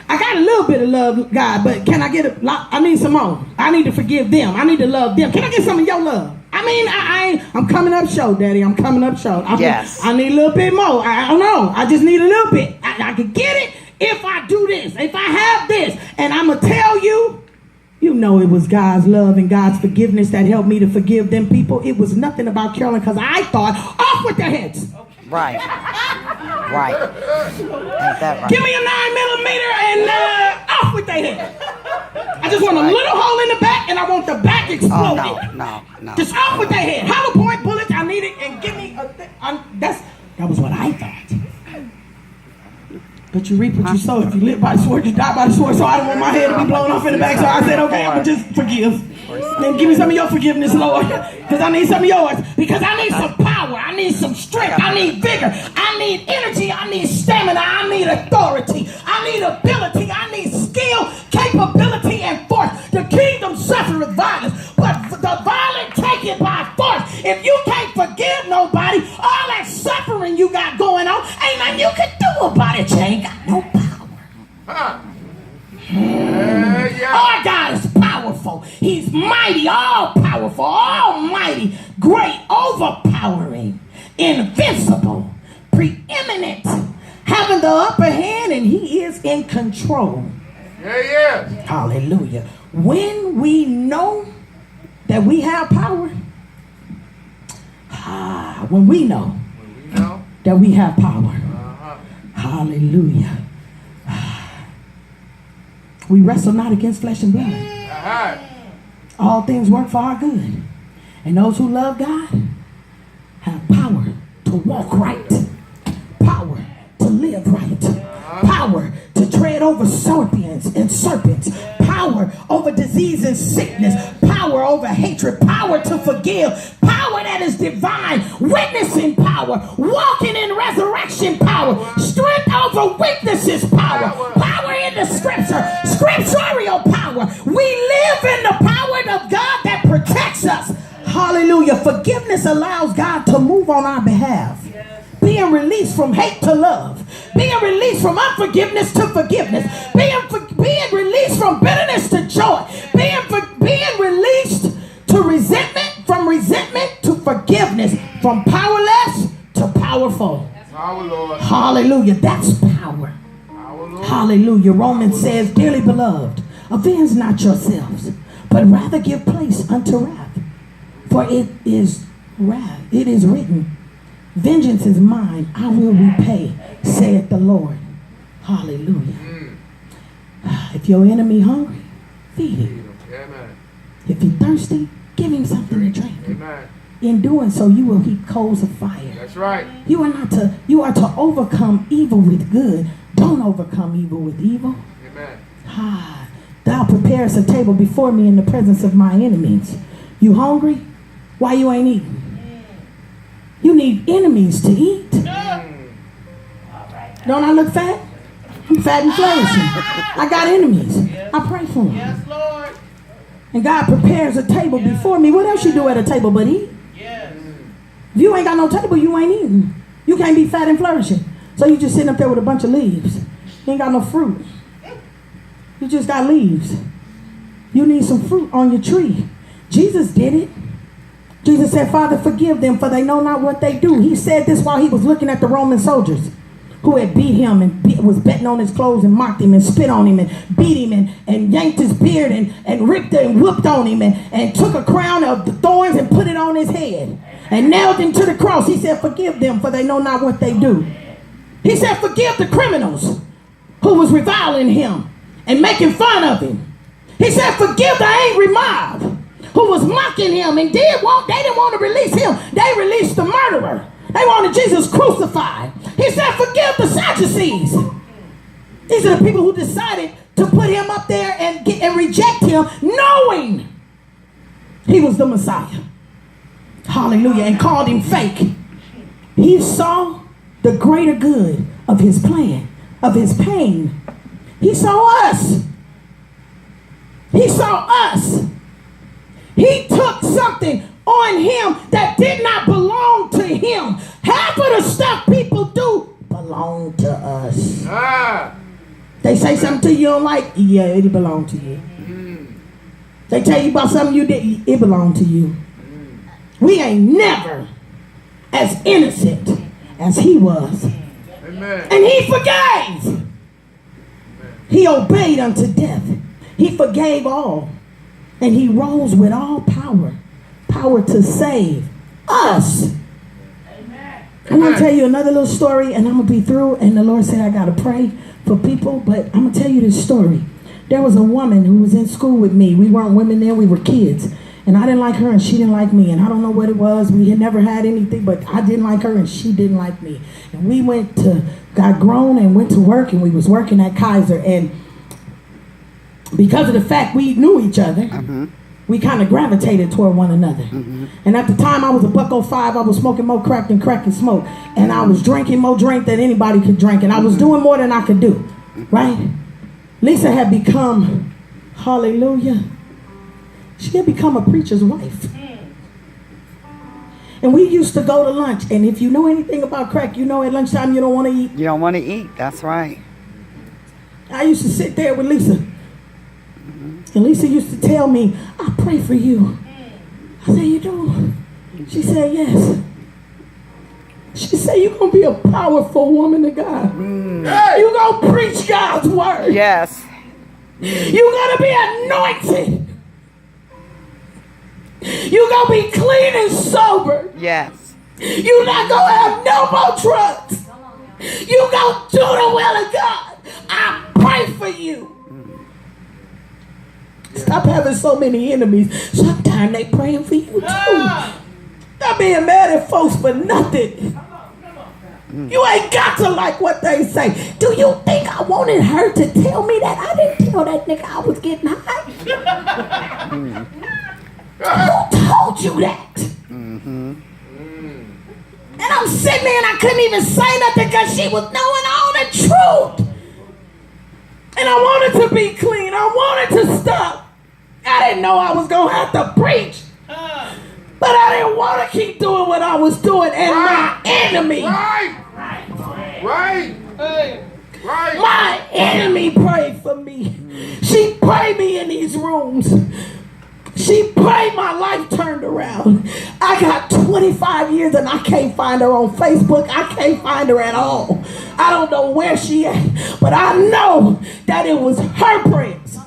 I got a little bit of love, God, but can I get a lot? I need some more. I need to forgive them. I need to love them. Can I get some of your love? I mean, I'm coming up short, Daddy. I'm coming up short. I need a little bit more. I don't know. I just need a little bit. I can get it if I do this, if I have this. And I'm going to tell you, you know it was God's love and God's forgiveness that helped me to forgive them people. It was nothing about Carolyn because I thought, off with their heads. Right. Right. Ain't that right? Give me a 9mm and off with their head. I just want a little hole in the back and I want the back exploded. Oh, no. Just off with their head. Hollow point bullets, I need it and give me a that was what I thought. But you reap what you sow. If you live by the sword, you die by the sword. So I don't want my head to be blown off in the back. So I said, okay, I'm going to just forgive. Then give me some of your forgiveness, Lord. Because I need some of yours. Because I need some power. I need some strength. I need vigor. I need energy. I need stamina. I need authority. I need ability. I need skill, capability, and force. The kingdom suffereth violence, but the violent take it by force. If you can't forgive nobody, all that suffering you got going on, ain't nothing you can do about it. You ain't got no power. Our God is powerful. He's mighty, all powerful, almighty, great, overpowering, invincible, preeminent, having the upper hand, and he is in control. Hallelujah. When we know that we have power, when we know that we have power, hallelujah. We wrestle not against flesh and blood. All things work for our good. And those who love God have power to walk right, power to live right, power to tread over scorpions and serpents, power over disease and sickness, power over hatred, power to forgive, power that is divine, witnessing power, walking in resurrection power, strength over weaknesses power, power in the scripture, scriptural power. We live in the power of God that protects us. Hallelujah. Forgiveness allows God to move on our behalf. Being released from hate to love. Being released from unforgiveness to forgiveness. Being released from bitterness to joy. Being released to resentment, from resentment to forgiveness. From powerless to powerful. Hallelujah. That's power. Hallelujah. Romans says, dearly beloved, avenge not yourselves, but rather give place unto wrath. For it is written, vengeance is mine, I will repay, saith the Lord. Hallelujah. If your enemy hungry, feed him. If he's thirsty, give him something to drink. In doing so, you will heap coals of fire. That's right. You are to overcome evil with good. Don't overcome evil with evil. Amen. Thou preparest a table before me in the presence of my enemies. You hungry? Why you ain't eating? You need enemies to eat. Don't I look fat? I'm fat and flourishing. I got enemies. I pray for them. Yes, Lord. And God prepares a table before me. What else you do at a table but eat? Yes. If you ain't got no table, you ain't eating. You can't be fat and flourishing. So you just sitting up there with a bunch of leaves. You ain't got no fruit. You just got leaves. You need some fruit on your tree. Jesus did it. Jesus said, Father, forgive them, for they know not what they do. He said this while he was looking at the Roman soldiers who had beat him and was betting on his clothes and mocked him and spit on him and beat him and yanked his beard and ripped it and whooped on him and took a crown of the thorns and put it on his head and nailed him to the cross. He said, forgive them, for they know not what they do. He said, forgive the criminals who was reviling him and making fun of him. He said, forgive the angry mob who was mocking him and they didn't want to release him. They released the murderer. They wanted Jesus crucified. He said, forgive the Sadducees. These are the people who decided to put him up there and reject him, knowing he was the Messiah. Hallelujah. And called him fake. He saw the greater good of his plan, of his pain. He saw us. He saw us. He took something on him that did not belong to him. Half of the stuff people do belong to us. They say something to you don't like, yeah, it belong to you. They tell you about something you did, it belong to you. We ain't never as innocent as he was. Amen. And he forgave. He obeyed unto death. He forgave all. And he rose with all power. Power to save us. I'm going to tell you another little story and I'm going to be through. And the Lord said I got to pray for people. But I'm going to tell you this story. There was a woman who was in school with me. We weren't women then, we were kids. And I didn't like her and she didn't like me. And I don't know what it was. We had never had anything, but I didn't like her and she didn't like me. And we got grown and went to work, and we was working at Kaiser. And because of the fact we knew each other, we kind of gravitated toward one another. And at the time I was a $1.05. I was smoking more crack than crack can smoke. And I was drinking more drink than anybody could drink. And I was doing more than I could do. Right? Lisa had become, hallelujah, she had become a preacher's wife. And we used to go to lunch. And if you know anything about crack, you know at lunchtime you don't want to eat. You don't want to eat. That's right. I used to sit there with Lisa. And Lisa used to tell me, I pray for you. I said, you do? She said, yes. She said, you're going to be a powerful woman of God. You're going to preach God's word. Yes. You're going to be anointed. You're going to be clean and sober. Yes. You're not going to have no more drugs. You're going to do the will of God. I pray for you. Stop having so many enemies. Sometimes they praying for you too. Stop being mad at folks for nothing. You ain't got to like what they say. Do you think I wanted her to tell me that? I didn't tell that nigga I was getting high. Who told you that? And I'm sitting there and I couldn't even say nothing because she was knowing all the truth. And I wanted to be clean. I wanted to stop. I didn't know I was going to have to preach. But I didn't want to keep doing what I was doing. And my enemy. My enemy prayed for me. She prayed me in these rooms. She prayed my life turned around. I got 25 years and I can't find her on Facebook. I can't find her at all. I don't know where she at. But I know that it was her prayers.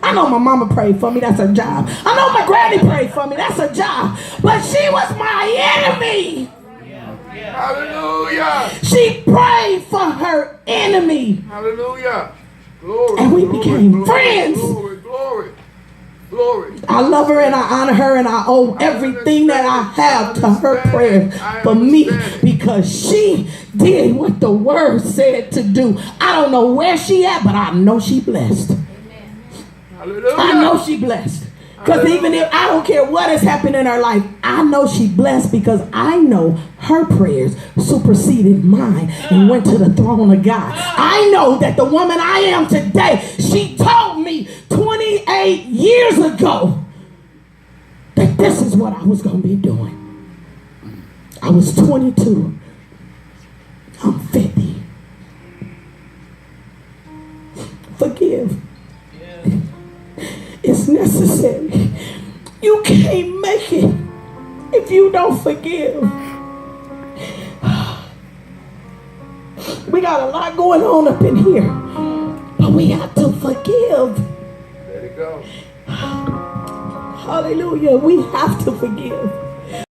I know my mama prayed for me. That's her job. I know my granny prayed for me. That's her job. But she was my enemy. Hallelujah. She prayed for her enemy. Hallelujah. Glory. And we became friends. Glory. I love her and I honor her and I owe everything that I have to her prayer for me because she did what the word said to do. I don't know where she at, but I know she blessed. Hallelujah. I know she blessed. Because even if I don't care what has happened in her life, I know she blessed because I know her prayers superseded mine and went to the throne of God. I know that the woman I am today, she told me 28 years ago that this is what I was going to be doing. I was 22. I'm 50. Forgive. It's necessary. You can't make it if you don't forgive. We got a lot going on up in here, but we have to forgive. Let it go. Hallelujah. We have to forgive.